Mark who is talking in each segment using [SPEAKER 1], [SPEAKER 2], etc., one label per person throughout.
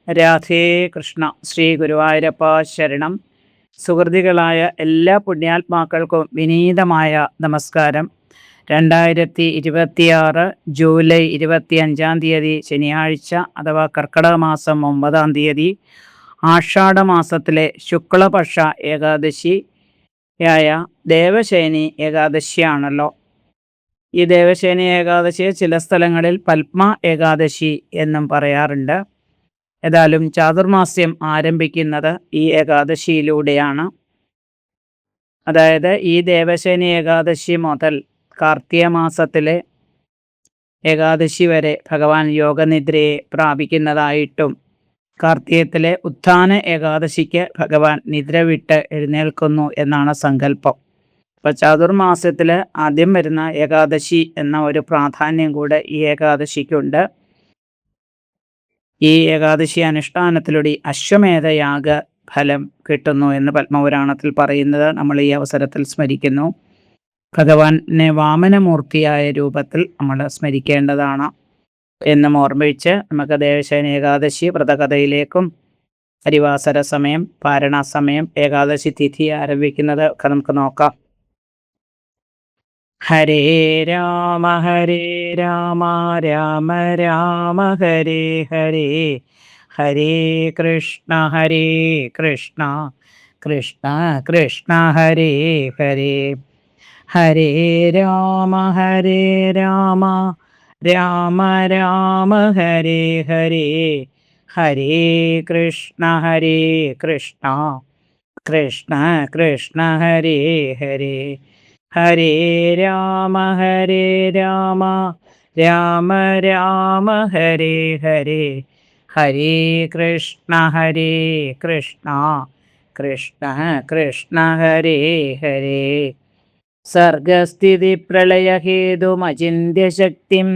[SPEAKER 1] രാധേ കൃഷ്ണ. ശ്രീ ഗുരുവായൂരപ്പ ശരണം. സുഹൃതികളായ എല്ലാ പുണ്യാത്മാക്കൾക്കും വിനീതമായ നമസ്കാരം. 2026 ജൂലൈ 25 ശനിയാഴ്ച അഥവാ കർക്കിടക മാസം 9 ആഷാഢമാസത്തിലെ ശുക്ലപക്ഷ ഏകാദശിയായ ദേവശേനി ഏകാദശിയാണല്ലോ. ഈ ദേവശേനി ഏകാദശിയെ ചില സ്ഥലങ്ങളിൽ പത്മ ഏകാദശി എന്നും പറയാറുണ്ട്. ഏതായാലും ചാതുർമാസ്യം ആരംഭിക്കുന്നത് ഈ ഏകാദശിയിലൂടെയാണ്. അതായത് ഈ ദേവശേനി ഏകാദശി മുതൽ കാർത്തിക മാസത്തിലെ ഏകാദശി വരെ ഭഗവാൻ യോഗനിദ്രയെ പ്രാപിക്കുന്നതായിട്ടും കാർത്തികത്തിലെ ഉത്ഥാന ഏകാദശിക്ക് ഭഗവാൻ നിദ്ര വിട്ട് എഴുന്നേൽക്കുന്നു എന്നാണ് സങ്കല്പം. അപ്പോൾ ചാതുർമാസ്യത്തിൽ ആദ്യം വരുന്ന ഏകാദശി എന്ന ഒരു പ്രാധാന്യം കൂടെ ഈ ഏകാദശിക്കുണ്ട്. ഈ ഏകാദശി അനുഷ്ഠാനത്തിലൂടെ അശ്വമേധയാഗ ഫലം കിട്ടുന്നു എന്ന് പത്മപുരാണത്തിൽ പറയുന്നത് നമ്മൾ ഈ അവസരത്തിൽ സ്മരിക്കുന്നു. ഭഗവാനെ വാമനമൂർത്തിയായ രൂപത്തിൽ നമ്മൾ സ്മരിക്കേണ്ടതാണ് എന്നും ഓർമ്മിച്ച് നമുക്ക് ദേവശേനി ഏകാദശി വ്രതകഥയിലേക്കും ഹരിവാസര സമയം, പാരണ സമയം, ഏകാദശി തിഥി ആരംഭിക്കുന്നത് ഒക്കെ നമുക്ക് നോക്കാം. ഹരേ രാമ രാമ രാമ ഹരേ ഹരേ, ഹരേ കൃഷ്ണ കൃഷ്ണ കൃഷ്ണ ഹരേ ഹരേ, ഹരേ രാമ രാമ രാമ ഹരേ ഹരേ, ഹരേ കൃഷ്ണ കൃഷ്ണ കൃഷ്ണ ഹരേ ഹരേ, ഹരേ രാമ രാമ രാമ ഹരേ ഹരേ, ഹരേ കൃഷ്ണ കൃഷ്ണ കൃഷ്ണ ഹരേ ഹരേ. സർഗസ്ഥിതി പ്രളയഹേതുമചിന്യശക്തിം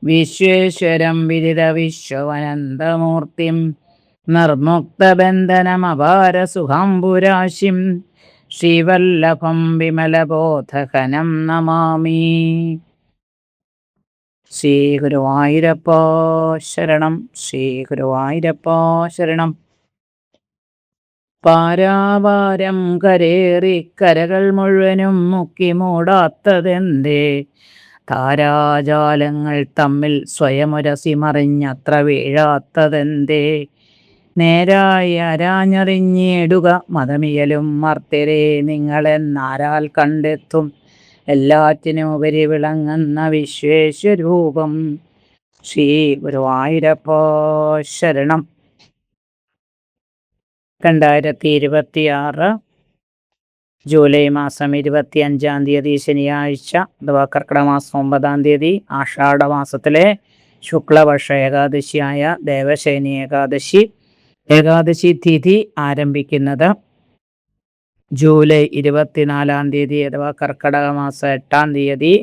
[SPEAKER 1] വിശ്വേശ്വരം വിദിത വിശ്വവനന്തമൂർത്തിം നിർമുക്തബന്ധനമപാരസുഖാംബുരാശിം ശ്രീവല്ലഭം വിമലബോധഘനം നമാമി. ശ്രീ ഗുരുവായൂരപ്പ ശരണം. ശ്രീ ഗുരുവായൂരപ്പ ശരണം. പാരാവാരം കരേറി കരകൾ മുഴുവനും മുക്കി മൂടാത്തതെന്തേ, താരാജാലങ്ങൾ തമ്മിൽ സ്വയമുരസി മറിഞ്ഞത്ര വീഴാത്തതെന്തേ, നേരായി ആരാഞ്ഞറിഞ്ഞിടുക മതമിയലും മർത്യരെ നിങ്ങളെന്നാരാൽ കണ്ടെത്തും, എല്ലാറ്റിനുപരി വിളങ്ങുന്ന വിശ്വേശ്വരൂപം. ശ്രീ ഗുരുവായൂരപ്പ ശരണം. 2026 ജൂലൈ മാസം 25 ശനിയാഴ്ച അഥവാ കർക്കിടക മാസം 9 ആഷാഢമാസത്തിലെ ശുക്ലപക്ഷ ഏകാദശിയായ ദേവശേനി ഏകാദശി തിഥി ആരംഭിക്കുന്നത് ജൂലൈ 24 അഥവാ കർക്കിടക മാസം 8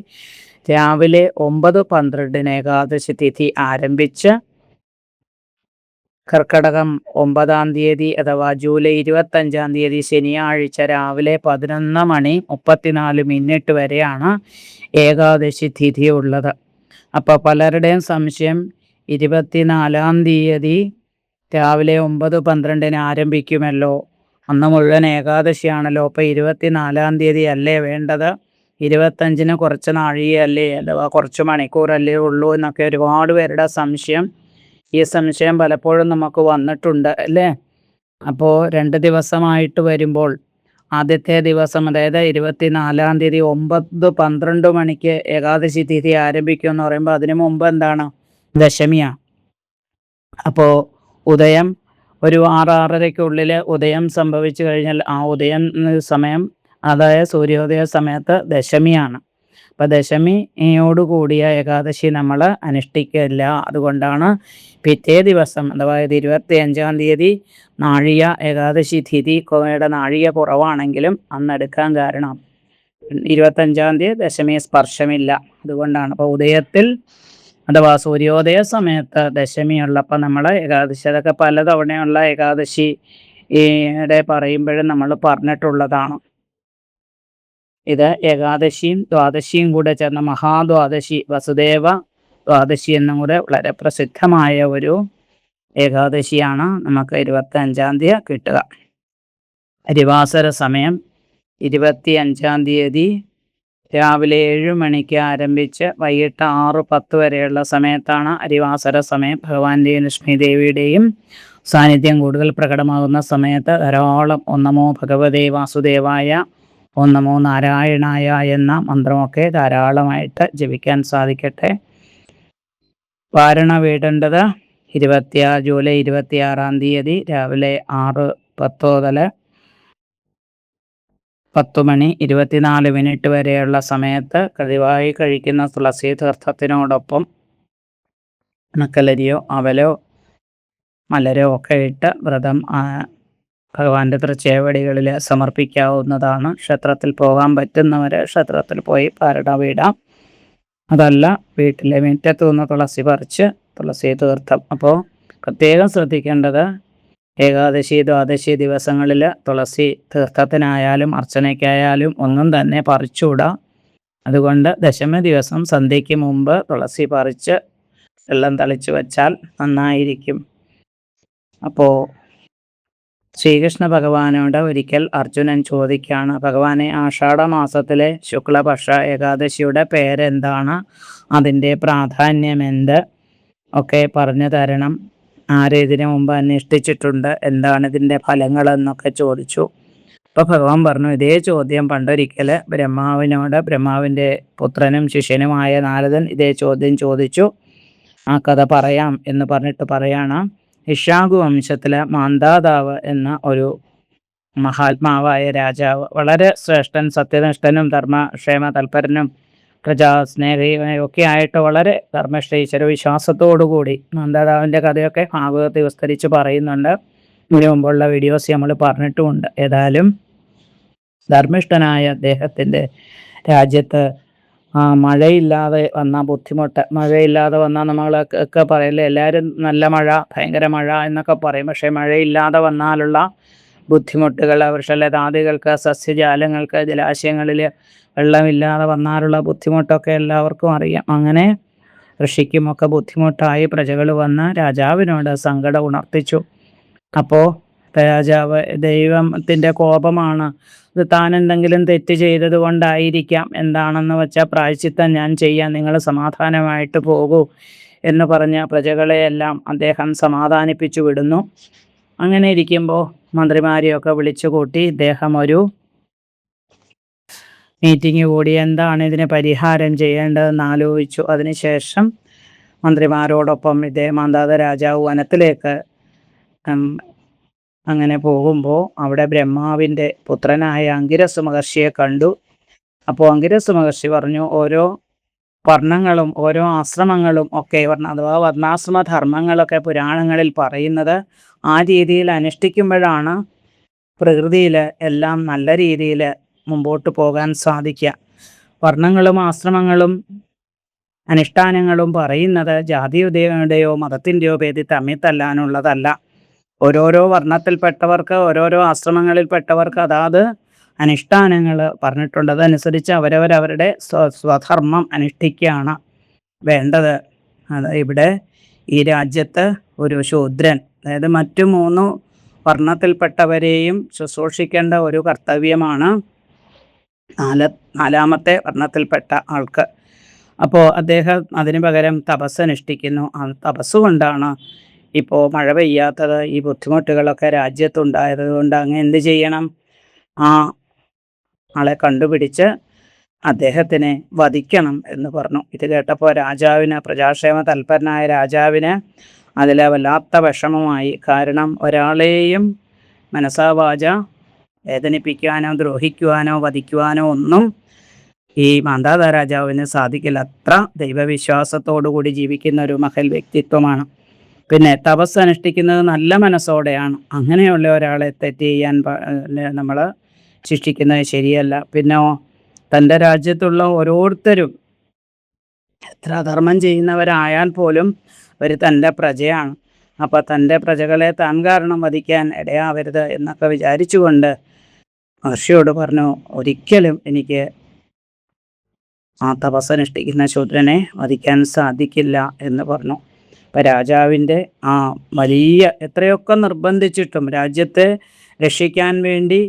[SPEAKER 1] രാവിലെ 9:12 ഏകാദശി തിഥി ആരംഭിച്ച് കർക്കിടകം 9 അഥവാ ജൂലൈ 25 ശനിയാഴ്ച രാവിലെ 11:34 വരെയാണ് ഏകാദശി തിഥി ഉള്ളത്. അപ്പോൾ പലരുടെയും സംശയം 24 രാവിലെ 9:12 ആരംഭിക്കുമല്ലോ, അന്ന് മുഴുവൻ ഏകാദശിയാണല്ലോ, അപ്പോൾ 24 അല്ലേ വേണ്ടത്, 25 കുറച്ച് നാഴികയല്ലേ അഥവാ കുറച്ച് മണിക്കൂറല്ലേ ഉള്ളൂ എന്നൊക്കെ ഒരുപാട് പേരുടെ സംശയം. ഈ സംശയം പലപ്പോഴും നമുക്ക് വന്നിട്ടുണ്ട് അല്ലേ. അപ്പോൾ 2 ദിവസമായിട്ട് വരുമ്പോൾ ആദ്യത്തെ ദിവസം അതായത് 24 9:12 മണിക്ക് ഏകാദശി തിഥി ആരംഭിക്കും എന്ന് പറയുമ്പോൾ അതിനു മുമ്പ് എന്താണ്, ദശമിയാണ്. അപ്പോൾ ഉദയം ഒരു 6-6:30 ഉദയം സംഭവിച്ചു കഴിഞ്ഞാൽ ആ ഉദയം സമയം അതായത് സൂര്യോദയ സമയത്ത് ദശമിയാണ്. അപ്പം ദശമിയോടുകൂടിയ ഏകാദശി നമ്മൾ അനുഷ്ഠിക്കില്ല. അതുകൊണ്ടാണ് പിറ്റേ ദിവസം അതായത് 25 നാഴിക ഏകാദശി തിഥിയുടെ നാഴിക കുറവാണെങ്കിലും അന്നെടുക്കാൻ കാരണം 25 ദശമി സ്പർശമില്ല, അതുകൊണ്ടാണ്. അപ്പോൾ ഉദയത്തിൽ അഥവാ സൂര്യോദയ സമയത്ത് ദശമിയുള്ളപ്പോൾ നമ്മൾ ഏകാദശി, അതൊക്കെ പലതവണയുള്ള ഏകാദശിയുടെ പറയുമ്പോഴും നമ്മൾ പറഞ്ഞിട്ടുള്ളതാണ്. ഇത് ഏകാദശിയും ദ്വാദശിയും കൂടെ ചേർന്ന മഹാദ്വാദശി, വസുദേവ ദ്വാദശി എന്നും കൂടെ വളരെ പ്രസിദ്ധമായ ഒരു ഏകാദശിയാണ് നമുക്ക് 25-ാം തീയതി കിട്ടുക. അരിവാസര സമയം 25-ാം തീയതി രാവിലെ 7 മണിക്ക് ആരംഭിച്ച് വൈകിട്ട് 6:10 വരെയുള്ള സമയത്താണ് അരിവാസര സമയം. ഭഗവാന്റെയും ലക്ഷ്മി ദേവിയുടെയും സാന്നിധ്യം കൂടുതൽ പ്രകടമാകുന്ന സമയത്ത് ധാരാളം ഓം നമോ ഭഗവതേ വാസുദേവായ, ഓം നമോ നാരായണായ എന്ന മന്ത്രമൊക്കെ ധാരാളമായിട്ട് ജപിക്കാൻ സാധിക്കട്ടെ. വാരണ വീടേണ്ടത് ജൂലൈ 26-ാം തീയതി രാവിലെ 6:10 മുതൽ 10 മണി 24 മിനിറ്റ് വരെയുള്ള സമയത്ത് പതിവായി കഴിക്കുന്ന തുളസി തീർത്ഥത്തിനോടൊപ്പം ഉണക്കലരിയോ അവലോ മലരോ ഒക്കെ ഇട്ട് വ്രതം ഭഗവാന്റെ തൃച്ചേവടികളിൽ സമർപ്പിക്കാവുന്നതാണ്. ക്ഷേത്രത്തിൽ പോകാൻ പറ്റുന്നവർ ക്ഷേത്രത്തിൽ പോയി പാരണ വീടാം. അതല്ല വീട്ടിലെ മുറ്റത്തു നിന്ന് തുളസി പറിച്ച് തുളസി തീർത്ഥം. അപ്പോൾ പ്രത്യേകം ശ്രദ്ധിക്കേണ്ടത് ഏകാദശി ദ്വാദശി ദിവസങ്ങളിൽ തുളസി തീർത്ഥത്തിനായാലും അർച്ചനയ്ക്കായാലും ഒന്നും തന്നെ പറിച്ചുകൂടാ. അതുകൊണ്ട് ദശമി ദിവസം സന്ധ്യയ്ക്ക് മുമ്പ് തുളസി പറിച്ച് വെള്ളം തളിച്ച് വച്ചാൽ നന്നായിരിക്കും. അപ്പോൾ ശ്രീകൃഷ്ണ ഭഗവാനോട് ഒരിക്കൽ അർജുനൻ ചോദിക്കുകയാണ്, ഭഗവാനെ, ആഷാഢ മാസത്തിലെ ശുക്ലപക്ഷ ഏകാദശിയുടെ പേരെന്താണ്, അതിൻ്റെ പ്രാധാന്യം എന്ത് ഒക്കെ പറഞ്ഞു തരണം. ആരെതിനു മുമ്പ് അനുഷ്ഠിച്ചിട്ടുണ്ട്, എന്താണ് ഇതിൻ്റെ ഫലങ്ങളെന്നൊക്കെ ചോദിച്ചു. അപ്പോൾ ഭഗവാൻ പറഞ്ഞു, ഇതേ ചോദ്യം പണ്ടൊരിക്കൽ ബ്രഹ്മാവിനോട് ബ്രഹ്മാവിൻ്റെ പുത്രനും ശിഷ്യനുമായ നാരദൻ ഇതേ ചോദ്യം ചോദിച്ചു. ആ കഥ പറയാം എന്ന് പറഞ്ഞിട്ട് പറയാണ്, ഇക്ഷാകു വംശത്തിലെ മാന്ധാതാവ് എന്ന ഒരു മഹാത്മാവായ രാജാവ്, വളരെ ശ്രേഷ്ഠൻ, സത്യനിഷ്ഠനും ധർമ്മക്ഷേമ തൽപരനും പ്രജാസ്നേഹിയും ഒക്കെ ആയിട്ട് വളരെ ധർമ്മശ്രീ ഈശ്വരവിശ്വാസത്തോടുകൂടി മാന്ധാതാവിൻ്റെ കഥയൊക്കെ ഭാഗവതത്തിൽ വിസ്തരിച്ച് പറയുന്നുണ്ട്. ഇതിനു മുമ്പുള്ള വീഡിയോസ് നമ്മൾ പറഞ്ഞിട്ടുമുണ്ട്. ഏതായാലും ധർമ്മിഷ്ഠനായ അദ്ദേഹത്തിൻ്റെ രാജ്യത്ത് മഴയില്ലാതെ വന്ന ബുദ്ധിമുട്ട്, മഴയില്ലാതെ വന്നാൽ നമ്മളൊക്കെ പറയില്ലേ, എല്ലാവരും നല്ല മഴ, ഭയങ്കര മഴ എന്നൊക്കെ പറയും. പക്ഷേ മഴയില്ലാതെ വന്നാലുള്ള ബുദ്ധിമുട്ടുകൾ, വൃക്ഷലതാദികൾക്ക്, സസ്യജാലങ്ങൾക്ക്, ജലാശയങ്ങളിൽ വെള്ളമില്ലാതെ വന്നാലുള്ള ബുദ്ധിമുട്ടൊക്കെ എല്ലാവർക്കും അറിയാം. അങ്ങനെ ഋഷിക്കുമൊക്കെ ബുദ്ധിമുട്ടായി പ്രജകൾ വന്ന് രാജാവിനോട് സങ്കടം ഉണർത്തിച്ചു. അപ്പോൾ രാജാവ്, ദൈവത്തിൻ്റെ കോപമാണ്, ഇത് താൻ എന്തെങ്കിലും തെറ്റ് ചെയ്തത് കൊണ്ടായിരിക്കാം, എന്താണെന്ന് വെച്ചാൽ പ്രായശ്ചിത്തം ഞാൻ ചെയ്യാൻ, നിങ്ങൾ സമാധാനമായിട്ട് പോകൂ എന്ന് പറഞ്ഞ പ്രജകളെയെല്ലാം അദ്ദേഹം സമാധാനിപ്പിച്ചു വിടുന്നു. അങ്ങനെ ഇരിക്കുമ്പോൾ മന്ത്രിമാരെയൊക്കെ വിളിച്ചു കൂട്ടി ഇദ്ദേഹം ഒരു മീറ്റിംഗ് കൂടി എന്താണ് ഇതിന് പരിഹാരം ചെയ്യേണ്ടതെന്ന് ആലോചിച്ചു. അതിനുശേഷം മന്ത്രിമാരോടൊപ്പം മാന്ധാത രാജാവ് വനത്തിലേക്ക് അങ്ങനെ പോകുമ്പോൾ അവിടെ ബ്രഹ്മാവിൻ്റെ പുത്രനായ അങ്കിരസ് മഹർഷിയെ കണ്ടു. അപ്പോൾ അങ്കിരസ് മഹർഷി പറഞ്ഞു, ഓരോ വർണ്ണങ്ങളും ഓരോ ആശ്രമങ്ങളും ഒക്കെ അഥവാ വർണ്ണാശ്രമ ധർമ്മങ്ങളൊക്കെ പുരാണങ്ങളിൽ പറയുന്നത് ആ രീതിയിൽ അനുഷ്ഠിക്കുമ്പോഴാണ് പ്രകൃതിയിൽ എല്ലാം നല്ല രീതിയിൽ മുമ്പോട്ട് പോകാൻ സാധിക്കുക. വർണ്ണങ്ങളും ആശ്രമങ്ങളും അനുഷ്ഠാനങ്ങളും പറയുന്നത് ജാതിയുടെയോ മതത്തിൻ്റെയോ പേരിൽ തമ്മിൽ തല്ലാനുള്ളതല്ല. ഓരോരോ വർണ്ണത്തിൽപ്പെട്ടവർക്ക്, ഓരോരോ ആശ്രമങ്ങളിൽപ്പെട്ടവർക്ക് അതാത് അനുഷ്ഠാനങ്ങൾ പറഞ്ഞിട്ടുണ്ട്. അതനുസരിച്ച് അവരവരവരുടെ സ്വധർമ്മം അനുഷ്ഠിക്കുകയാണ് വേണ്ടത്. അത് ഇവിടെ ഈ രാജ്യത്ത് ഒരു ശൂദ്രൻ, അതായത് മറ്റു 3 വർണ്ണത്തിൽപ്പെട്ടവരെയും ശുശ്രൂഷിക്കേണ്ട ഒരു കർത്തവ്യമാണ് നാലാമത്തെ വർണ്ണത്തിൽപ്പെട്ട ആൾക്ക്. അപ്പോൾ അദ്ദേഹം അതിന് പകരം തപസ് അനുഷ്ഠിക്കുന്നു. ആ തപസ് കൊണ്ടാണ് ഇപ്പോൾ മഴ പെയ്യാത്തത്, ഈ ബുദ്ധിമുട്ടുകളൊക്കെ രാജ്യത്തുണ്ടായത്. കൊണ്ട് അങ്ങ് എന്ത് ചെയ്യണം? ആ ആളെ കണ്ടുപിടിച്ച് അദ്ദേഹത്തിനെ വധിക്കണം എന്ന് പറഞ്ഞു. ഇത് കേട്ടപ്പോൾ രാജാവിന്, പ്രജാക്ഷേമ തൽപരനായ രാജാവിന് അതിൽ വല്ലാത്ത വിഷമമായി. കാരണം ഒരാളെയും മനസാ വാച വേദനിപ്പിക്കാനോ ദ്രോഹിക്കുവാനോ വധിക്കുവാനോ ഒന്നും ഈ മാന്ധാത രാജാവിന് സാധിക്കില്ല. അത്ര ദൈവവിശ്വാസത്തോടു കൂടി ജീവിക്കുന്ന ഒരു മഹൽ വ്യക്തിത്വമാണ്. പിന്നെ തപസ് അനുഷ്ഠിക്കുന്നത് നല്ല മനസ്സോടെയാണ്. അങ്ങനെയുള്ള ഒരാളെ തെറ്റ് ചെയ്യാൻ നമ്മൾ ശിക്ഷിക്കുന്നത് ശരിയല്ല. പിന്നെ തൻ്റെ രാജ്യത്തുള്ള ഓരോരുത്തരും എത്ര ധർമ്മം ചെയ്യുന്നവരായാൽ പോലും അവർ തൻ്റെ പ്രജയാണ്. അപ്പോൾ തൻ്റെ പ്രജകളെ താൻ കാരണം വധിക്കാൻ ഇടയാവരുത് എന്നൊക്കെ വിചാരിച്ചുകൊണ്ട് മഹർഷിയോട് പറഞ്ഞു, ഒരിക്കലും എനിക്ക് ആ തപസ്സനുഷ്ഠിക്കുന്ന ശൂദ്രനെ വധിക്കാൻ സാധിക്കില്ല എന്ന് പറഞ്ഞു. അപ്പം രാജാവിൻ്റെ ആ വലിയ എത്രയൊക്കെ നിർബന്ധിച്ചിട്ടും രാജ്യത്തെ രക്ഷിക്കാൻ വേണ്ടി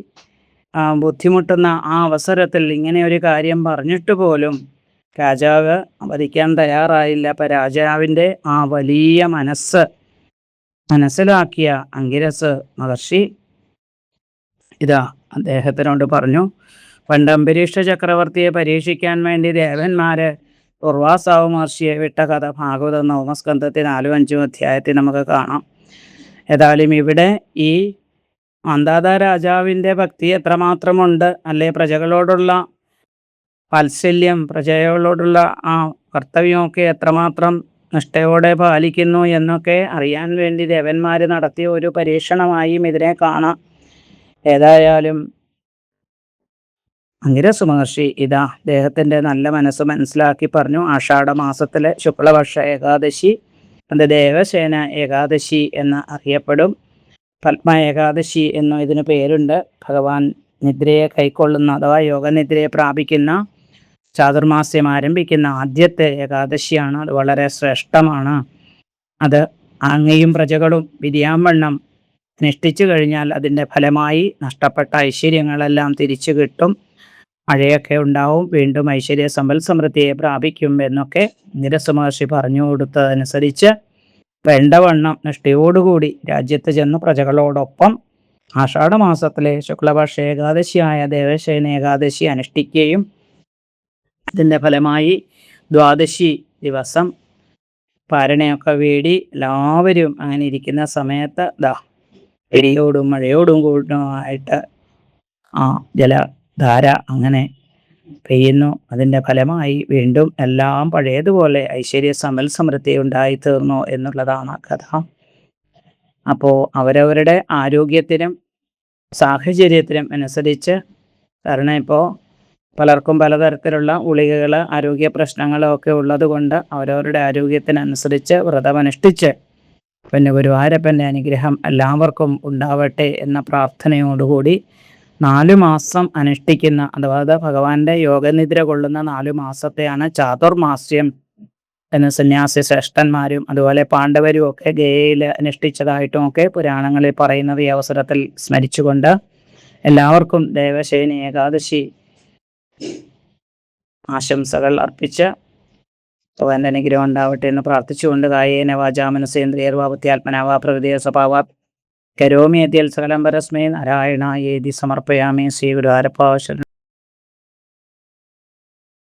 [SPEAKER 1] ബുദ്ധിമുട്ടുന്ന ആ അവസരത്തിൽ ഇങ്ങനെ ഒരു കാര്യം പറഞ്ഞിട്ട് പോലും രാജാവ് വധിക്കാൻ തയ്യാറായില്ല. അപ്പം രാജാവിൻ്റെ ആ വലിയ മനസ്സിലാക്കിയ അങ്കിരസ് മഹർഷി ഇതാ അദ്ദേഹത്തിനോട് പറഞ്ഞു, പണ്ട് അംബരീഷ ചക്രവർത്തിയെ പരീക്ഷിക്കാൻ വേണ്ടി ദേവന്മാര് ദുർവാസാവ് മഹർഷിയെ വിട്ട കഥ ഭാഗവതം നവമസ്കന്ധത്തിൽ 4-5 അധ്യായത്തിൽ നമുക്ക് കാണാം. ഏതായാലും ഇവിടെ ഈ മന്ദാത രാജാവിൻ്റെ ഭക്തി എത്രമാത്രമുണ്ട്, അല്ലെ പ്രജകളോടുള്ള വാത്സല്യം, പ്രജകളോടുള്ള ആ കർത്തവ്യമൊക്കെ എത്രമാത്രം നിഷ്ഠയോടെ പാലിക്കുന്നു എന്നൊക്കെ അറിയാൻ വേണ്ടി ദേവന്മാർ നടത്തിയ ഒരു പരീക്ഷണമായും ഇതിനെ കാണാം. ഏതായാലും അങ്കിരസ് മഹർഷി ഇതാ അദ്ദേഹത്തിൻ്റെ നല്ല മനസ്സ് മനസ്സിലാക്കി പറഞ്ഞു, ആഷാഢമാസത്തിലെ ശുക്ലപക്ഷ ഏകാദശി അത് ദേവസേന ഏകാദശി എന്ന് അറിയപ്പെടും. പത്മ ഏകാദശി എന്നും ഇതിന് പേരുണ്ട്. ഭഗവാൻ നിദ്രയെ കൈക്കൊള്ളുന്ന അഥവാ യോഗനിദ്രയെ പ്രാപിക്കുന്ന ചാതുർമാസ്യം ആരംഭിക്കുന്ന ആദ്യത്തെ ഏകാദശിയാണ്. അത് വളരെ ശ്രേഷ്ഠമാണ്. അത് അങ്ങയും പ്രജകളും വിധിയാവണ്ണം അനുഷ്ഠിച്ചു കഴിഞ്ഞാൽ അതിൻ്റെ ഫലമായി നഷ്ടപ്പെട്ട ഐശ്വര്യങ്ങളെല്ലാം തിരിച്ചു കിട്ടും, മഴയൊക്കെ ഉണ്ടാവും, വീണ്ടും ഐശ്വര്യ സമ്പൽ സമൃദ്ധിയെ പ്രാപിക്കും എന്നൊക്കെ അങ്കിരസ് മഹർഷി പറഞ്ഞു കൊടുത്തതനുസരിച്ച് വേണ്ടവണ്ണം നിഷ്ഠയോടുകൂടി രാജ്യത്ത് ചെന്ന് പ്രജകളോടൊപ്പം ആഷാഢമാസത്തിലെ ശുക്ലപക്ഷ ഏകാദശിയായ ദേവസേന ഏകാദശി അനുഷ്ഠിക്കുകയും അതിൻ്റെ ഫലമായി ദ്വാദശി ദിവസം പാരണയൊക്കെ വേടി എല്ലാവരും അങ്ങനെ ഇരിക്കുന്ന സമയത്ത് ഇടിയോടും മഴയോടും കൂട്ടുമായിട്ട് ആ ജലധാര അങ്ങനെ പെയ്യുന്നു. അതിൻ്റെ ഫലമായി വീണ്ടും എല്ലാം പഴയതുപോലെ ഐശ്വര്യ സമ്പൽ സമൃദ്ധി ഉണ്ടായിത്തീർന്നു എന്നുള്ളതാണ് കഥ. അപ്പോൾ അവരവരുടെ ആരോഗ്യത്തിനും സാഹചര്യത്തിനും അനുസരിച്ച്, കാരണം ഇപ്പോൾ പലർക്കും പലതരത്തിലുള്ള ഗുളികകൾ, ആരോഗ്യ പ്രശ്നങ്ങളൊക്കെ ഉള്ളത് കൊണ്ട് അവരവരുടെ ആരോഗ്യത്തിനനുസരിച്ച് വ്രതമനുഷ്ഠിച്ച് പിന്നെ ഗുരുവായൂരപ്പൻ്റെ അനുഗ്രഹം എല്ലാവർക്കും ഉണ്ടാവട്ടെ എന്ന പ്രാർത്ഥനയോടുകൂടി 4 മാസം അനുഷ്ഠിക്കുന്ന അഥവാ ഭഗവാന്റെ യോഗനിദ്ര കൊള്ളുന്ന 4 മാസത്തെയാണ് ചാതുർമാസ്യം എന്ന് സന്യാസി ശ്രേഷ്ഠന്മാരും അതുപോലെ പാണ്ഡവരും ഒക്കെ ഗയയിൽ അനുഷ്ഠിച്ചതായിട്ടും ഒക്കെ പുരാണങ്ങളിൽ പറയുന്നത് ഈ അവസരത്തിൽ സ്മരിച്ചുകൊണ്ട് എല്ലാവർക്കും ദേവസേന ഏകാദശി ആശംസകൾ അർപ്പിച്ച് ഭഗവാന്റെ അനുഗ്രഹം ഉണ്ടാവട്ടെ എന്ന് പ്രാർത്ഥിച്ചുകൊണ്ട് കായേന വാചാ മനസേന്ദ്രിയർവാ ബുദ്ധ്യാത്മനാവാ പ്രകൃതിയ സ്വഭാവാത് കരോമി യദ്യൽ സകലം പരസ്മൈ നാരായണായേതി സമർപ്പയാമി. ശ്രീ ഗുരുവായൂരപ്പ ശരണം.